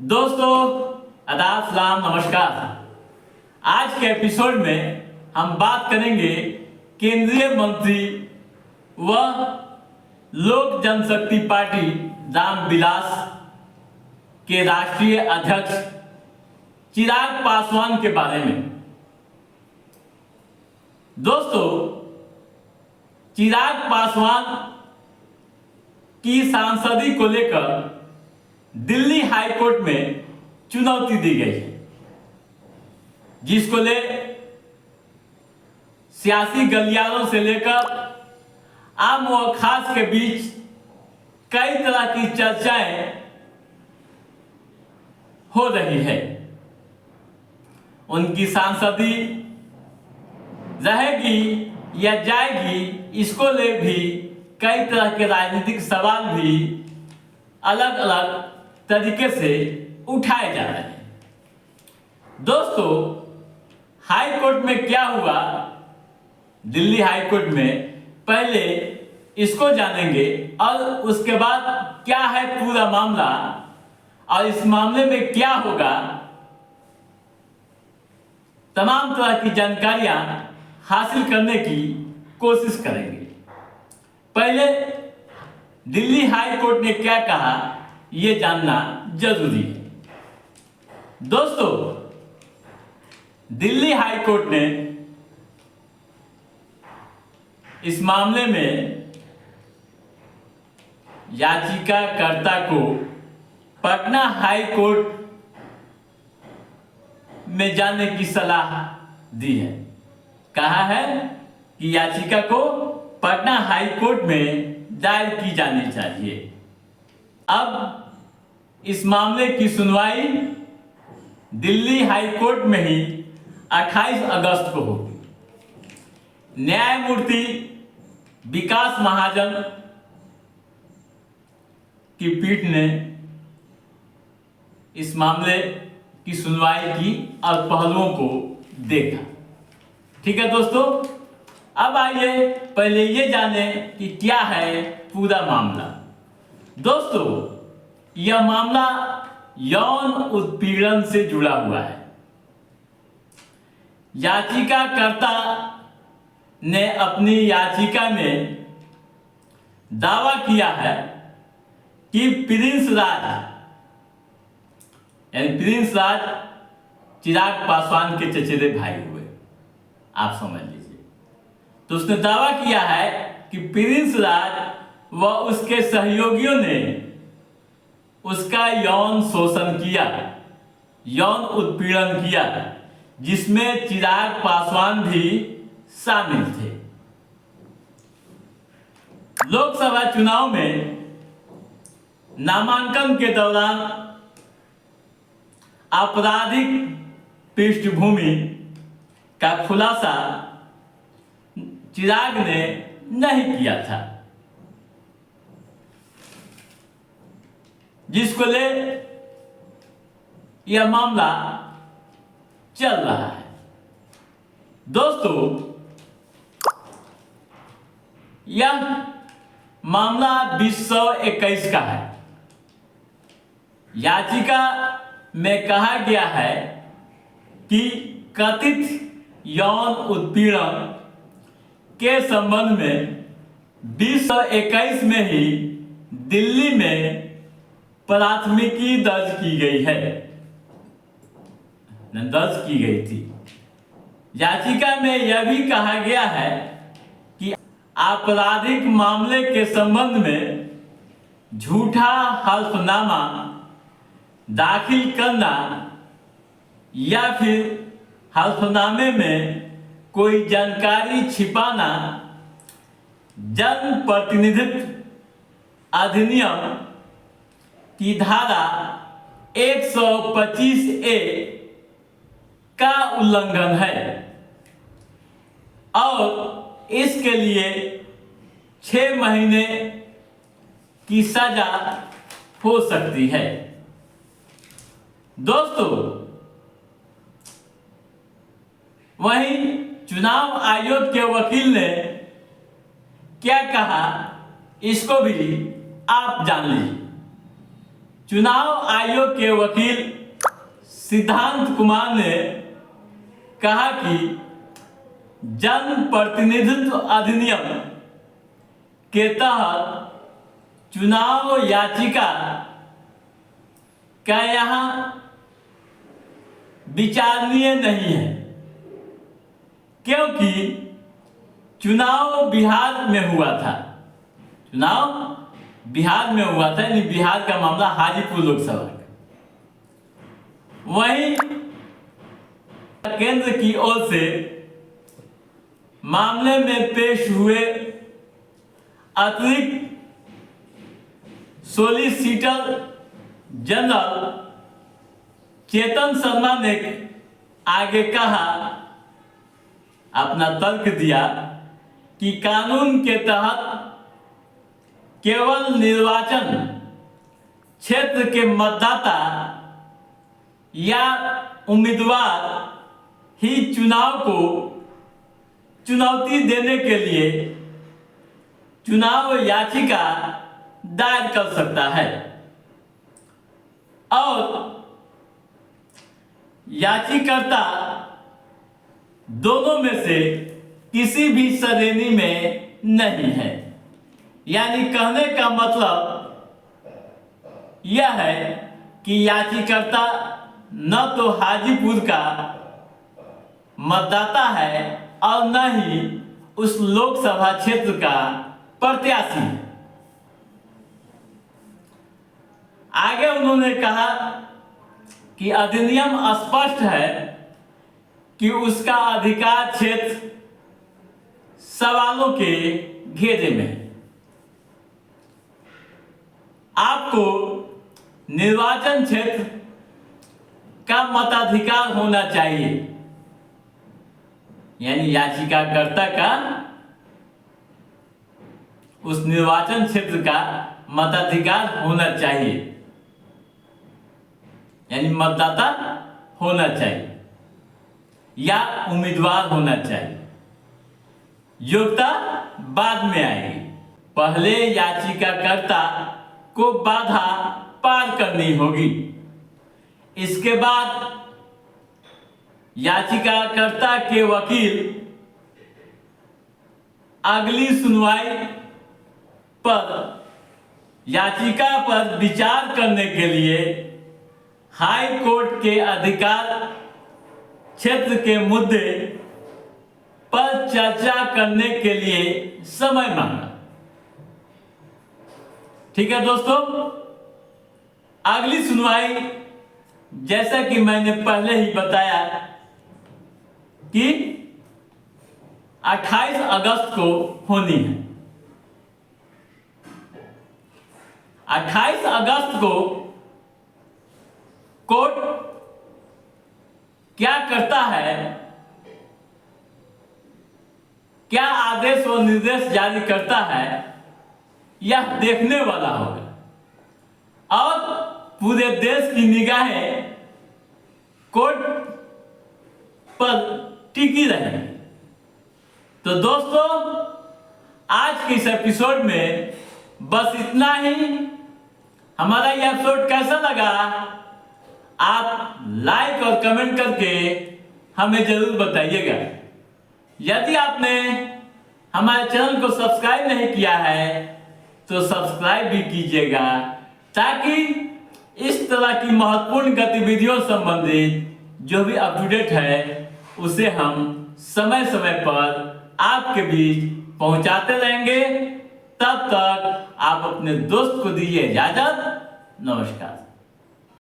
दोस्तों आदाब सलाम नमस्कार। आज के एपिसोड में हम बात करेंगे केंद्रीय मंत्री व लोक जनशक्ति पार्टी रामविलास के राष्ट्रीय अध्यक्ष चिराग पासवान के बारे में। दोस्तों, चिराग पासवान की सांसदी को लेकर दिल्ली हाई कोर्ट में चुनौती दी गई है, जिसको ले सियासी गलियारों से लेकर आम व खास के बीच कई तरह की चर्चाएं हो रही है। उनकी सांसदी रहेगी या जाएगी, इसको ले भी कई तरह के राजनीतिक सवाल भी अलग अलग तरीके से उठाए जा रहे हैं। दोस्तों, हाई कोर्ट में क्या हुआ, दिल्ली हाई कोर्ट में, पहले इसको जानेंगे और उसके बाद क्या है पूरा मामला और इस मामले में क्या होगा, तमाम तरह की जानकारियां हासिल करने की कोशिश करेंगे। पहले दिल्ली हाई कोर्ट ने क्या कहा, यह जानना जरूरी है। दोस्तों, दिल्ली हाई कोर्ट ने इस मामले में याचिकाकर्ता को पटना हाई कोर्ट में जाने की सलाह दी है। कहा है कि याचिका को पटना हाई कोर्ट में दायर की जानी चाहिए। अब इस मामले की सुनवाई दिल्ली हाई कोर्ट में ही 28 अगस्त को होगी। न्यायमूर्ति विकास महाजन की पीठ ने इस मामले की सुनवाई की और पहलुओं को देखा। ठीक है दोस्तों, अब आइए पहले ये जाने कि क्या है पूरा मामला। दोस्तों, यह मामला यौन उत्पीड़न से जुड़ा हुआ है। याचिकाकर्ता ने अपनी याचिका में दावा किया है कि प्रिंस राज चिराग पासवान के चचेरे भाई हुए, आप समझ लीजिए। तो उसने दावा किया है कि प्रिंस राज व उसके सहयोगियों ने उसका यौन शोषण किया, यौन उत्पीड़न किया, जिसमें चिराग पासवान भी शामिल थे। लोकसभा चुनाव में नामांकन के दौरान आपराधिक पृष्ठभूमि का खुलासा चिराग ने नहीं किया था, जिसको ले यह मामला चल रहा है। दोस्तों, यह मामला 2021 का है। याचिका में कहा गया है कि कथित यौन उत्पीड़न के संबंध में 2021 में ही दिल्ली में प्राथमिकी दर्ज की गई थी। याचिका में यह भी कहा गया है कि आपराधिक मामले के संबंध में झूठा हल्फनामा दाखिल करना या फिर हल्फनामे में कोई जानकारी छिपाना जनप्रतिनिधित्व अधिनियम की धारा 125A का उल्लंघन है और इसके लिए 6 महीने की सजा हो सकती है। दोस्तों, वहीं चुनाव आयोग के वकील ने क्या कहा, इसको भी आप जान लीजिए। चुनाव आयोग के वकील सिद्धांत कुमार ने कहा कि जन प्रतिनिधित्व अधिनियम के तहत चुनाव याचिका का यहाँ विचारणीय नहीं है, क्योंकि चुनाव बिहार में हुआ था। चुनाव बिहार में हुआ था, यानी बिहार का मामला हाजीपुर लोकसभा का। वहीं केंद्र की ओर से मामले में पेश हुए अतिरिक्त सॉलिसिटर जनरल चेतन शर्मा ने आगे कहा, अपना तर्क दिया कि कानून के तहत केवल निर्वाचन क्षेत्र के मतदाता या उम्मीदवार ही चुनाव को चुनौती देने के लिए चुनाव याचिका दायर कर सकता है और याचिकाकर्ता दोनों में से किसी भी श्रेणी में नहीं है। यानी कहने का मतलब यह है कि याचिकाकर्ता न तो हाजीपुर का मतदाता है और न ही उस लोकसभा क्षेत्र का प्रत्याशी है। आगे उन्होंने कहा कि अधिनियम स्पष्ट है कि उसका अधिकार क्षेत्र सवालों के घेरे में है। आपको निर्वाचन क्षेत्र का मताधिकार होना चाहिए, यानी याचिकाकर्ता का उस निर्वाचन क्षेत्र का मताधिकार होना चाहिए, यानी मतदाता होना चाहिए या उम्मीदवार होना चाहिए। योग्यता बाद में आएगी, पहले याचिकाकर्ता को बाधा पार करनी होगी। इसके बाद याचिकाकर्ता के वकील अगली सुनवाई पर याचिका पर विचार करने के लिए हाई कोर्ट के अधिकार क्षेत्र के मुद्दे पर चर्चा करने के लिए समय मांगा। ठीक है दोस्तों, अगली सुनवाई जैसा कि मैंने पहले ही बताया कि 28 अगस्त को होनी है। 28 अगस्त को कोर्ट क्या करता है, क्या आदेश व निर्देश जारी करता है, यह देखने वाला होगा और पूरे देश की निगाहें कोर्ट पर टिकी रहेंगी। तो दोस्तों, आज के इस एपिसोड में बस इतना ही। हमारा यह एपिसोड कैसा लगा आप लाइक और कमेंट करके हमें जरूर बताइएगा। यदि आपने हमारे चैनल को सब्सक्राइब नहीं किया है तो सब्सक्राइब भी कीजिएगा, ताकि इस तरह की महत्वपूर्ण गतिविधियों संबंधित जो भी अप टू डेट है उसे हम समय समय पर आपके बीच पहुंचाते रहेंगे। तब तक आप अपने दोस्त को दीजिए इजाजत। नमस्कार।